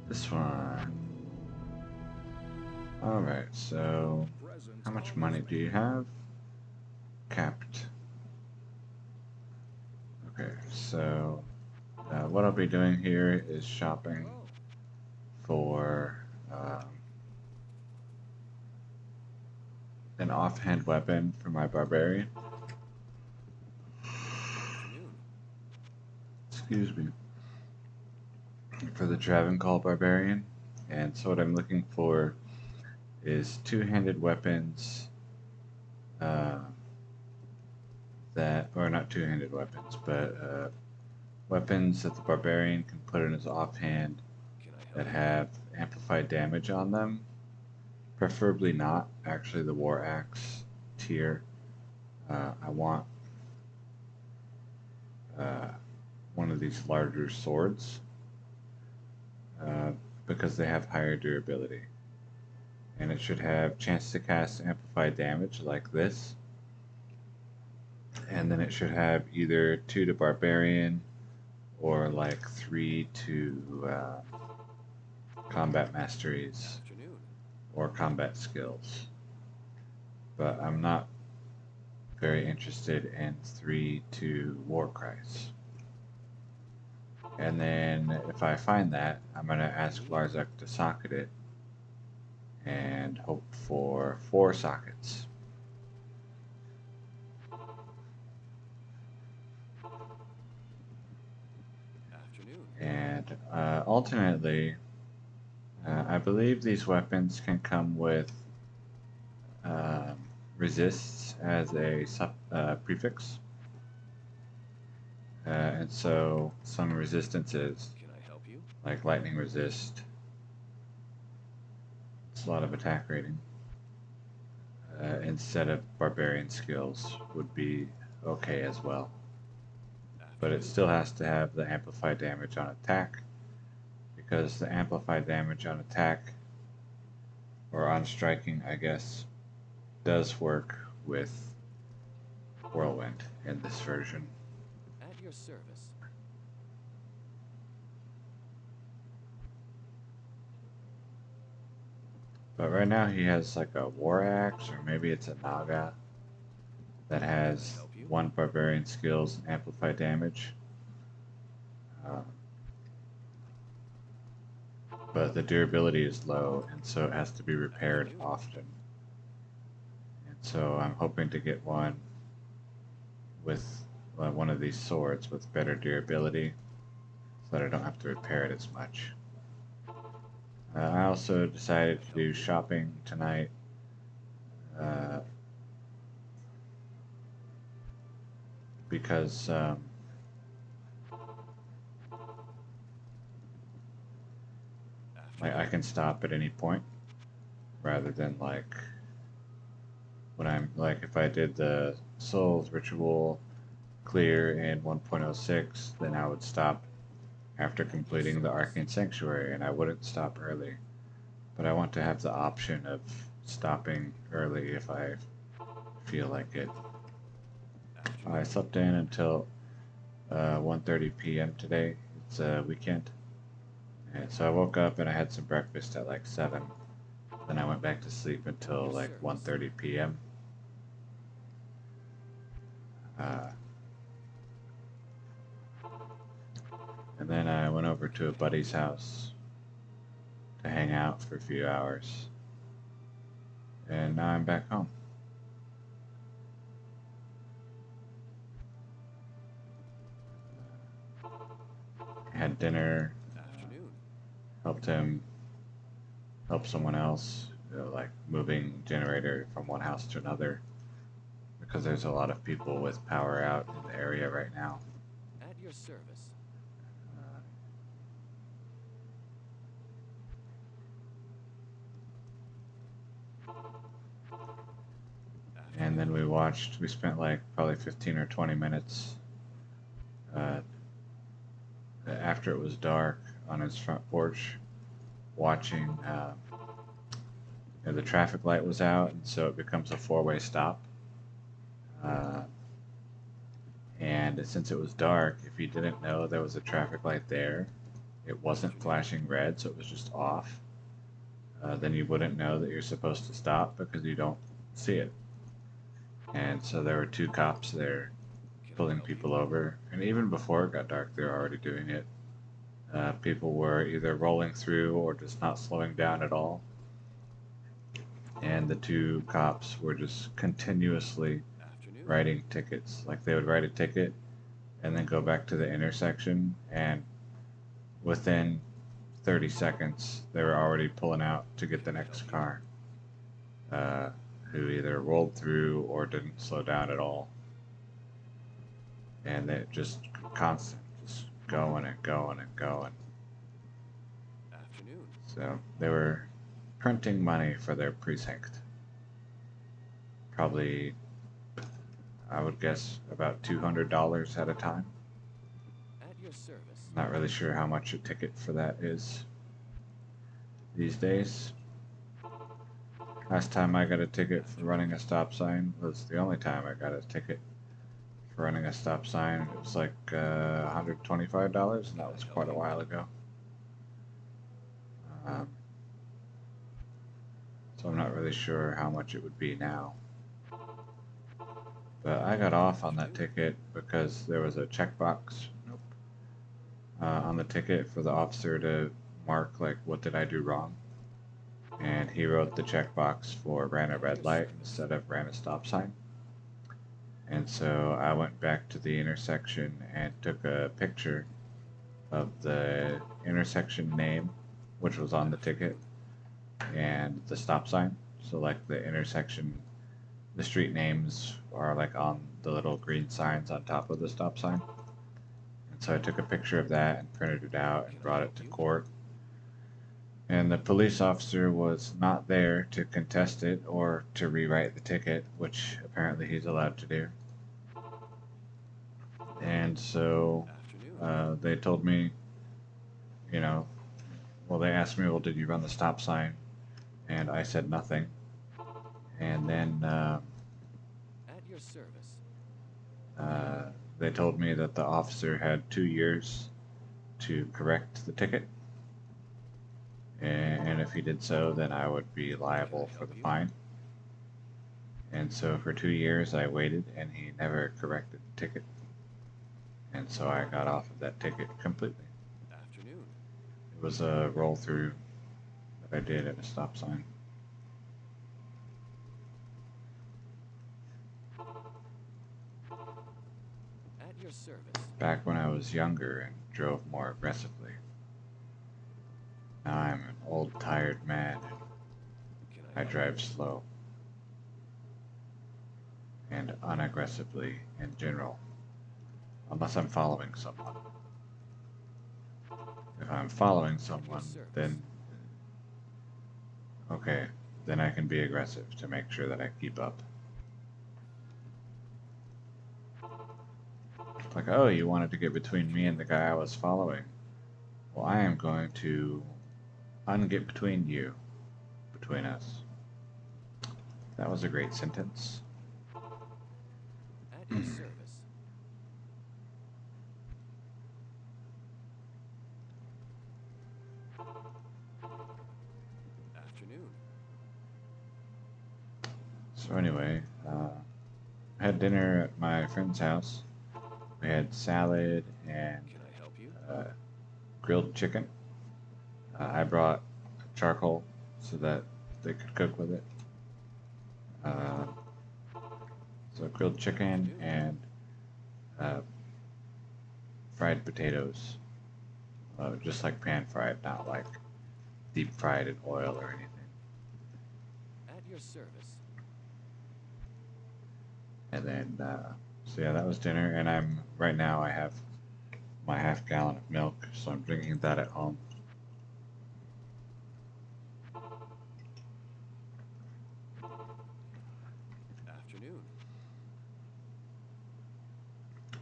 This one. Alright, so how much money do you have? Capped. Okay, so what I'll be doing here is shopping for an offhand weapon for my barbarian. Excuse me. For the Travancore barbarian. And so what I'm looking for is two-handed weapons uh, or not two-handed weapons, but weapons that the barbarian can put in his offhand that have amplified damage on them. Preferably not actually the war axe tier. I want one of these larger swords uh, because they have higher durability. And it should have chance to cast amplified damage like this. And then it should have either 2 to barbarian or like 3 to combat masteries or combat skills. But I'm not very interested in 3 to war cries. And then if I find that, I'm going to ask Larzuk to socket it and hope for 4 sockets. And alternately, I believe these weapons can come with resists as a prefix. And so some resistances, like lightning resist, it's a lot of attack rating, instead of barbarian skills would be okay as well. But it still has to have the amplified damage on attack, because the amplified damage on attack, or on striking, I guess, does work with Whirlwind in this version. At your service. But right now he has like a war axe, or maybe it's a Naga, that has 1 barbarian skills and amplified damage. But the durability is low, and so it has to be repaired often. And so I'm hoping to get one with one of these swords with better durability, so that I don't have to repair it as much. I also decided to do shopping tonight. Because I can stop at any point, rather than like when I'm like, if I did the Souls Ritual clear in 1.06, then I would stop after completing the Arcane Sanctuary, and I wouldn't stop early. But I want to have the option of stopping early if I feel like it. I slept in until 1:30 p.m. today. It's a weekend. And so I woke up and I had some breakfast at like 7. Then I went back to sleep until like 1:30 p.m. And then I went over to a buddy's house to hang out for a few hours. And now I'm back home. Had dinner, helped someone else, like moving generator from one house to another, because there's a lot of people with power out in the area right now. At your service. And then we spent like probably 15 or 20 minutes uh, after it was dark on his front porch watching. The traffic light was out, and so it becomes a 4-way stop. Uh, and since it was dark, if you didn't know there was a traffic light there, it wasn't flashing red, so it was just off, then you wouldn't know that you're supposed to stop because you don't see it. And so there were two cops there Can I pulling help you? people over, and even before it got dark, they were already doing it. People were either rolling through or just not slowing down at all, and the two cops were just continuously Afternoon. writing tickets. Like they would write a ticket and then go back to the intersection, and within 30 seconds, they were already pulling out to get the Can I next help you? car, who either rolled through or didn't slow down at all. And it just constant, just going and going and going. Afternoon. So they were printing money for their precinct. Probably, I would guess, about $200 at a time. At your service. Not really sure how much a ticket for that is these days. Last time I got a ticket for running a stop sign was the only time I got a ticket for running a stop sign. It was like $125, and that was quite a while ago. Um, so I'm not really sure how much it would be now. But I got off on that ticket because there was a checkbox on the ticket for the officer to mark, like, what did I do wrong? And he wrote the checkbox for ran a red light instead of ran a stop sign. And so I went back to the intersection and took a picture of the intersection name, which was on the ticket, and the stop sign. So, like, the intersection, the street names are like on the little green signs on top of the stop sign. And so I took a picture of that and printed it out and brought it to court. And the police officer was not there to contest it or to rewrite the ticket, which apparently he's allowed to do. And so Afternoon. they told me, you know, well, they asked me, well, did you run the stop sign? And I said nothing. And then At your service. they told me that the officer had 2 years to correct the ticket. And if he did so, then I would be liable for the fine. And so for 2 years I waited, and he never corrected the ticket. And so I got off of that ticket completely. Afternoon. It was a roll through that I did at a stop sign. At your service. Back when I was younger and drove more aggressively. Now I'm an old, tired man, and Can I help drive slow and unaggressively in general, unless I'm following someone. If I'm following someone, then okay, then I can be aggressive to make sure that I keep up. Like, oh, you wanted to get between me and the guy I was following. Well, I am going to unget between you, between us. That was a great sentence. At your service. Afternoon. So anyway, I had dinner at my friend's house. We had salad and Can I help you? grilled chicken. I brought charcoal so that they could cook with it. Uh, so grilled chicken and uh, fried potatoes, just like pan fried, not like deep fried in oil or anything. At your service. And then, so yeah, that was dinner. And right now I have my half-gallon of milk, so I'm drinking that at home. Afternoon.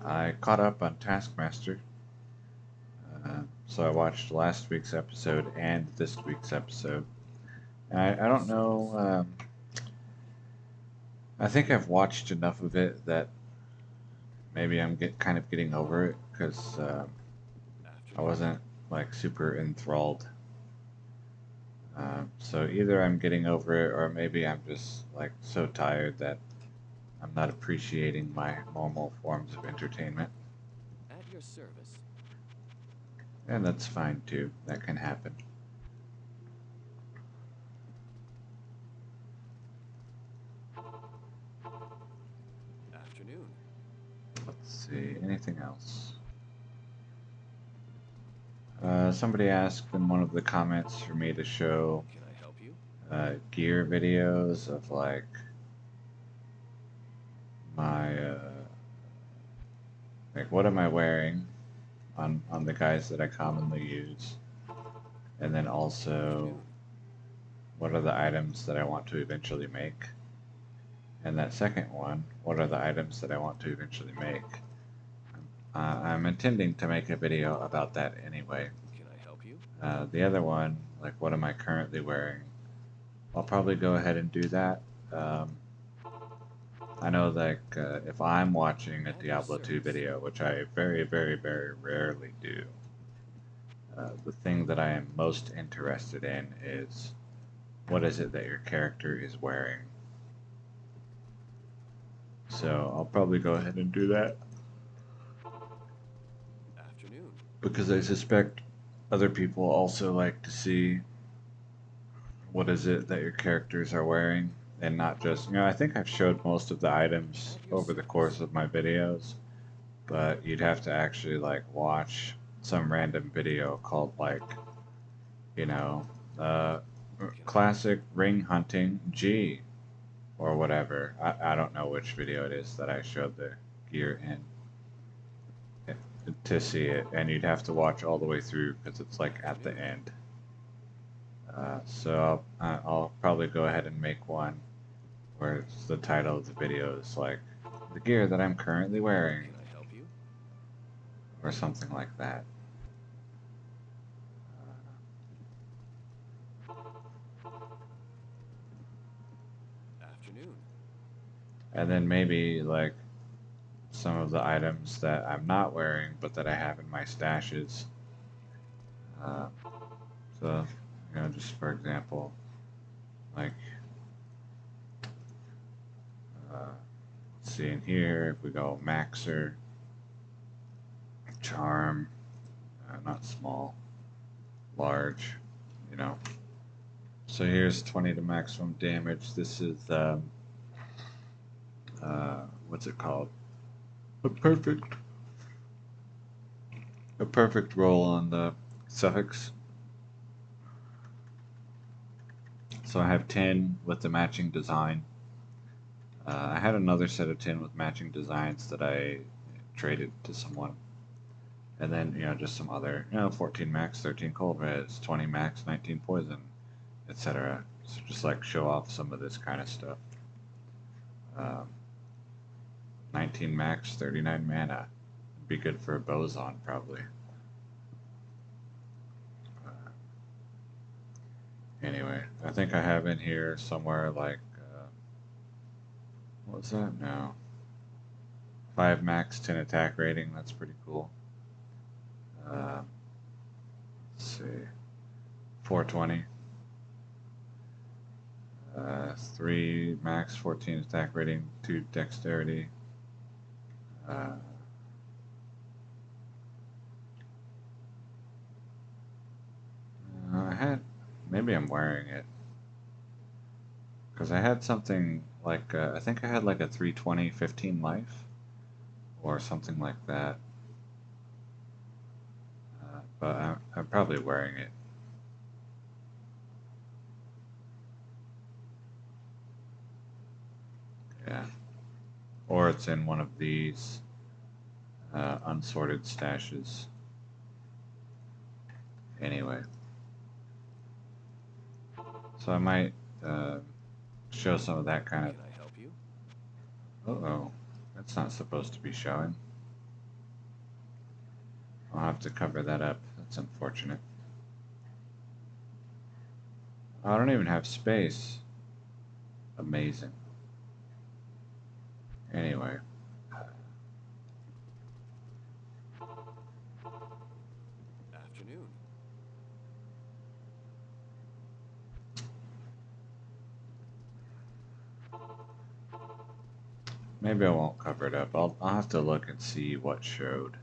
I caught up on Taskmaster, so I watched last week's episode and this week's episode. And I don't know. I think I've watched enough of it that maybe I'm kind of getting over it because I Afternoon. wasn't like super enthralled. So either I'm getting over it, or maybe I'm just like so tired that I'm not appreciating my normal forms of entertainment. At your service. And that's fine too. That can happen. Afternoon. Let's see, anything else? Somebody asked in one of the comments for me to show Can I help you? gear videos of like my like what am I wearing on the guys that I commonly use, and then also Afternoon. what are the items that I want to eventually make, and that second one, what are the items that I want to eventually make. I'm intending to make a video about that anyway. Can I help you? The other one, like what am I currently wearing, I'll probably go ahead and do that. I know like if I'm watching a At your Diablo 2 service. video, which I very, very, very rarely do, the thing that I am most interested in is what is it that your character is wearing. So I'll probably go ahead and do that Afternoon. because I suspect other people also like to see what is it that your characters are wearing, and not just, I think I've showed most of the items At your over the service. course of my videos, but you'd have to actually like watch some random video called like, you know, uh, Can I help you? classic ring hunting G or whatever. I don't know which video it is that I showed the gear in to see it, and you'd have to watch all the way through because it's like at the Afternoon. end. So I'll probably go ahead and make one where it's the title of the video is like the gear that I'm currently wearing Can I help you? or something like that. Afternoon. And then maybe like some of the items that I'm not wearing but that I have in my stashes. Uh, so, just for example, like, uh, let's see in here, if we go Maxer, Charm, not small, large, you know. So here's 20 to maximum damage. This is, what's it called? A perfect, a perfect roll on the suffix. So I have 10 with the matching design. I had another set of 10 with matching designs that I traded to someone. And then, just some other, 14 max, 13 cold res, 20 max, 19 poison, etc. So just like show off some of this kind of stuff. Um, 19 max, 39 mana. Be good for a boson, probably. Uh, anyway, I think I have in here somewhere like, what was that? No. 5 max, 10 attack rating. That's pretty cool. Um, let's see. 420. 3 max, 14 attack rating, 2 dexterity. Uh, I had, maybe I'm wearing it. Because I had something like, I think I had like a 320, 15 life, or something like that. But I'm probably wearing it. Yeah. Or it's in one of these unsorted stashes. Anyway. So I might uh, show some of that kind of. Can I help you? Uh-oh. That's not supposed to be showing. I'll have to cover that up. That's unfortunate. I don't even have space. Amazing. Anyway. Afternoon. maybe I won't cover it up. I'll have to look and see what showed.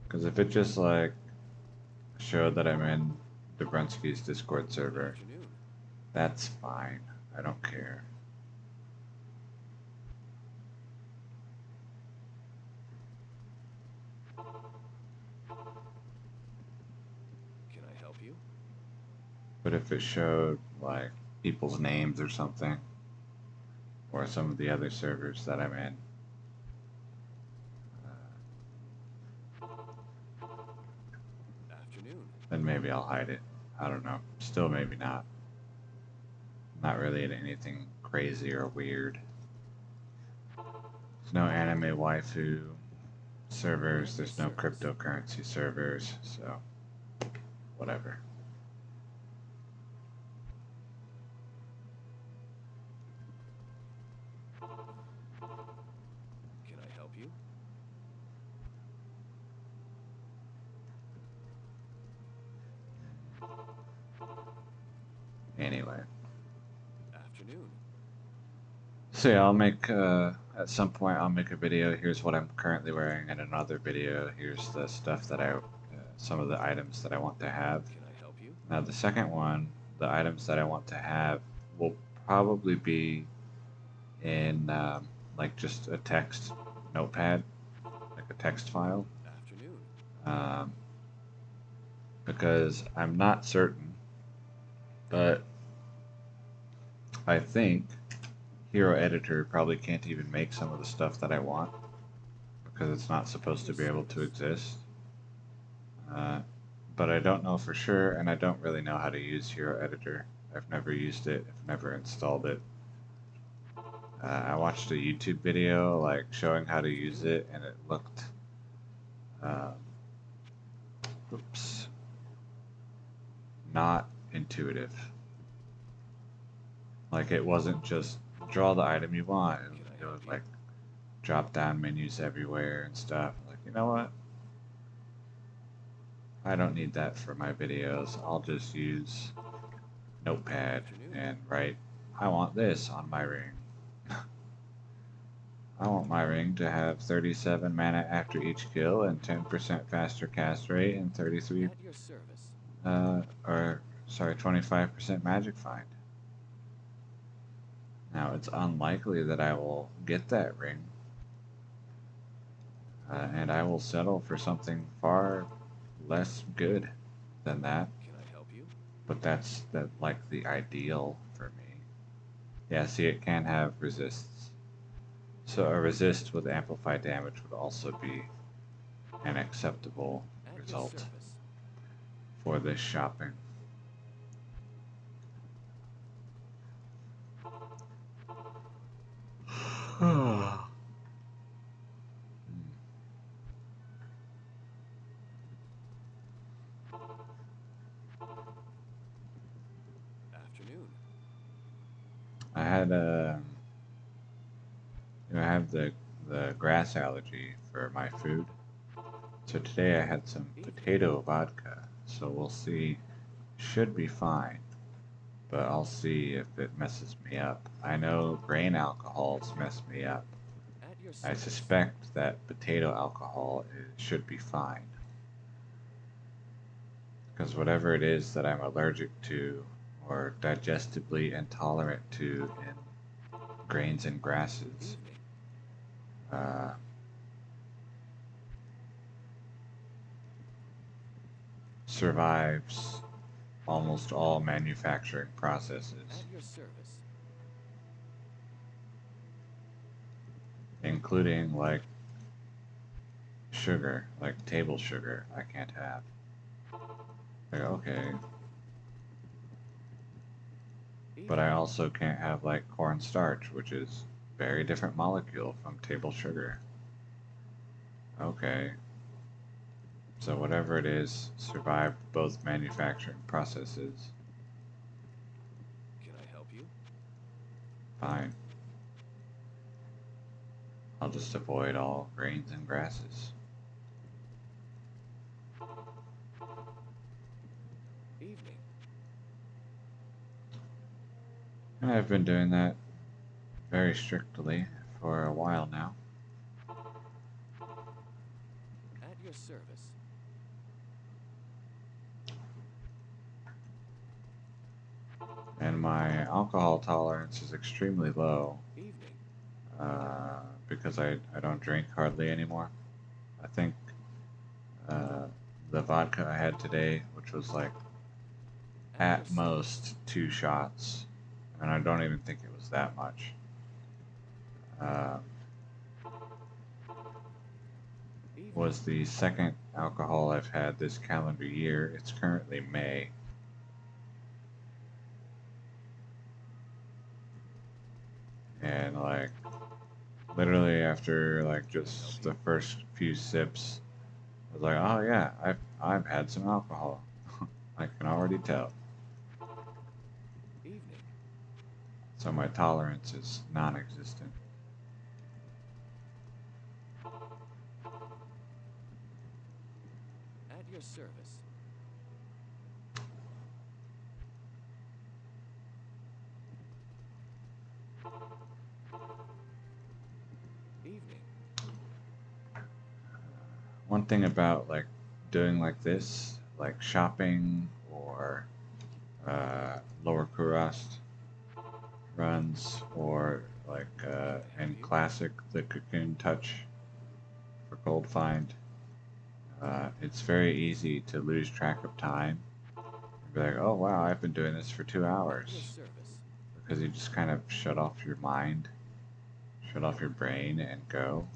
Because if it just like showed that I'm in Dobrunski's Discord Good server, afternoon. that's fine. I don't care. Can I help you? But if it showed like people's names or something, or some of the other servers that I'm in, Afternoon. then maybe I'll hide it. I don't know. Still, maybe not. Not really in anything crazy or weird. There's no anime waifu servers, there's no cryptocurrency servers, so whatever. Can I help you? Anyway. Afternoon. So yeah, I'll make, at some point I'll make a video, here's what I'm currently wearing, and another video, here's the stuff that some of the items that I want to have. Can I help you? Now the second one, the items that I want to have, will probably be in, like just a text notepad, like a text file, Afternoon. um, because I'm not certain, but I think Hero Editor probably can't even make some of the stuff that I want because it's not supposed to be able to exist. But I don't know for sure, and I don't really know how to use Hero Editor. I've never used it, I've never installed it. I watched a YouTube video like showing how to use it, and it looked, um, oops, not intuitive. Like it wasn't just draw the item you want. It would like drop down menus everywhere and stuff. Like, you know what? I don't need that for my videos. I'll just use Notepad and write, I want this on my ring. I want my ring to have 37 mana after each kill and 10% faster cast rate and 33, At your service. or sorry, 25% magic find. Now it's unlikely that I will get that ring, and I will settle for something far less good than that. Can I help you? But that's like the ideal for me. Yeah, see, it can have resists. So a resist with amplified damage would also be an acceptable At your result service. for this shopping. Afternoon. I had I have the grass allergy for my food. So today I had some potato vodka. So we'll see. Should be fine, but I'll see if it messes me up. I know grain alcohols mess me up. At your I service. suspect that potato alcohol should be fine. Because whatever it is that I'm allergic to or digestively intolerant to in grains and grasses, Evening. survives almost all manufacturing processes, At your service. including like sugar, like table sugar, I can't have. Like, okay, but I also can't have like cornstarch, which is a very different molecule from table sugar. Okay, so whatever it is survived both manufacturing processes. Can I help you? Fine. I'll just avoid all grains and grasses. Evening. And I've been doing that very strictly for a while now. At your service. And my alcohol tolerance is extremely low Evening. because I don't drink hardly anymore. I think the vodka I had today, which was like At your at most 2 shots, and I don't even think it was that much. Evening. Was the second alcohol I've had this calendar year. It's currently May. And like literally after like just the first few sips, I was like, oh yeah, I've had some alcohol. I can already tell. Evening. So my tolerance is non-existent. At your service. Evening. One thing about like doing like this, like shopping or lower Kurast runs or like in classic the Cocoon Touch for Gold Find, it's very easy to lose track of time and be like, oh wow, I've been doing this for 2 At your hours service. because you just kind of shut off your mind, shut off your brain and go.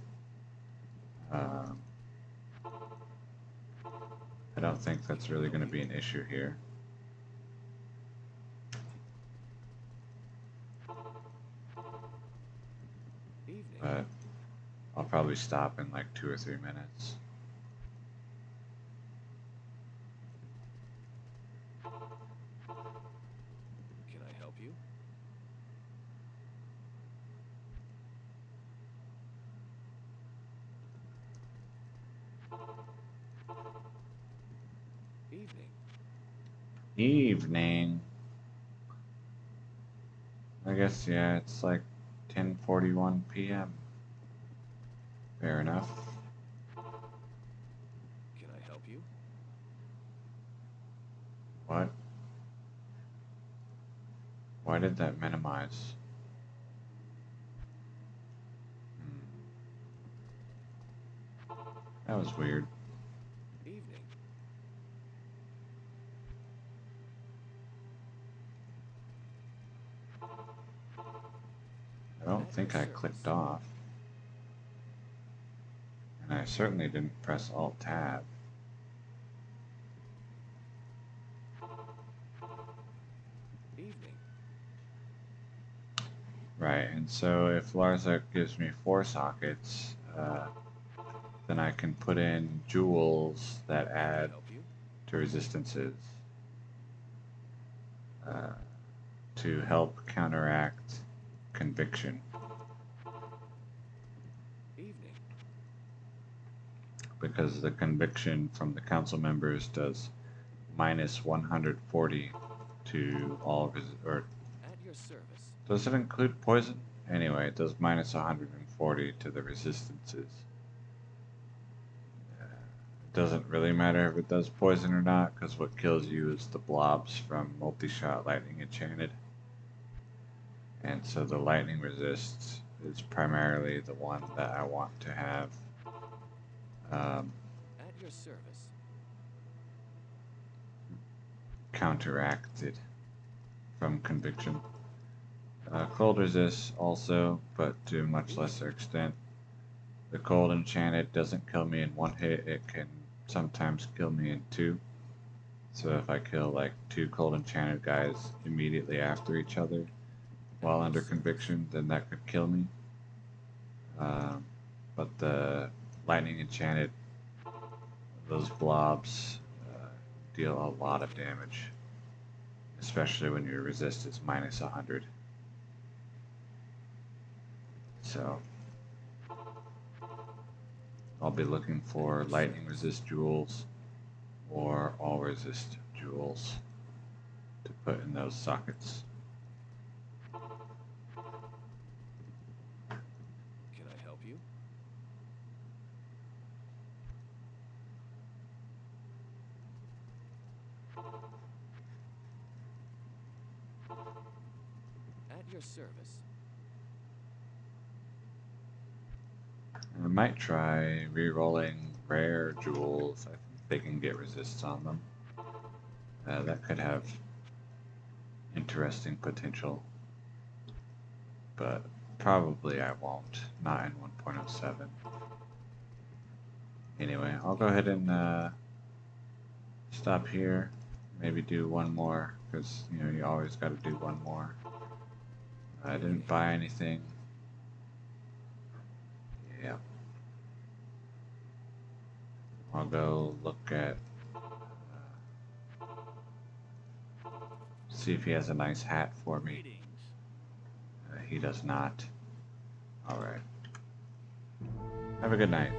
I don't think that's really going to be an issue here. Evening. But I'll probably stop in like 2 or 3 minutes. Can I help you? Evening. Evening. I guess, yeah, it's like 10:41 p.m. Fair enough. Can I help you? What? Why did that minimize? That was weird. Evening. I don't think I clicked off. And I certainly didn't press Alt-Tab. Evening. Right, and so if Larza gives me 4 sockets, then I can put in jewels that Can I add help you? to resistances to help counteract conviction. Evening. Because the conviction from the council members does minus 140 to all, or At your service. does it include poison? Anyway, it does minus 140 to the resistances. It doesn't really matter if it does poison or not, because what kills you is the blobs from multi-shot lightning enchanted. And so the lightning resist is primarily the one that I want to have At your service. counteracted from conviction. Cold resist also, but to a much lesser extent. The cold enchanted doesn't kill me in 1 hit, it can sometimes kill me in 2. So if I kill like 2 cold enchanted guys immediately after each other while under conviction, then that could kill me. But the lightning enchanted, those blobs deal a lot of damage, especially when your resist is minus 100. So I'll be looking for lightning resist jewels or all resist jewels to put in those sockets. At your service. I might try re-rolling rare jewels. I think they can get resists on them. That could have interesting potential, but probably I won't. Not in 1.07. Anyway, I'll go ahead and stop here. Maybe do one more, because you know you always got to do one more. I didn't buy anything. Yeah. I'll go look at, see if he has a nice hat for me. Greetings. He does not. Alright. Have a good night.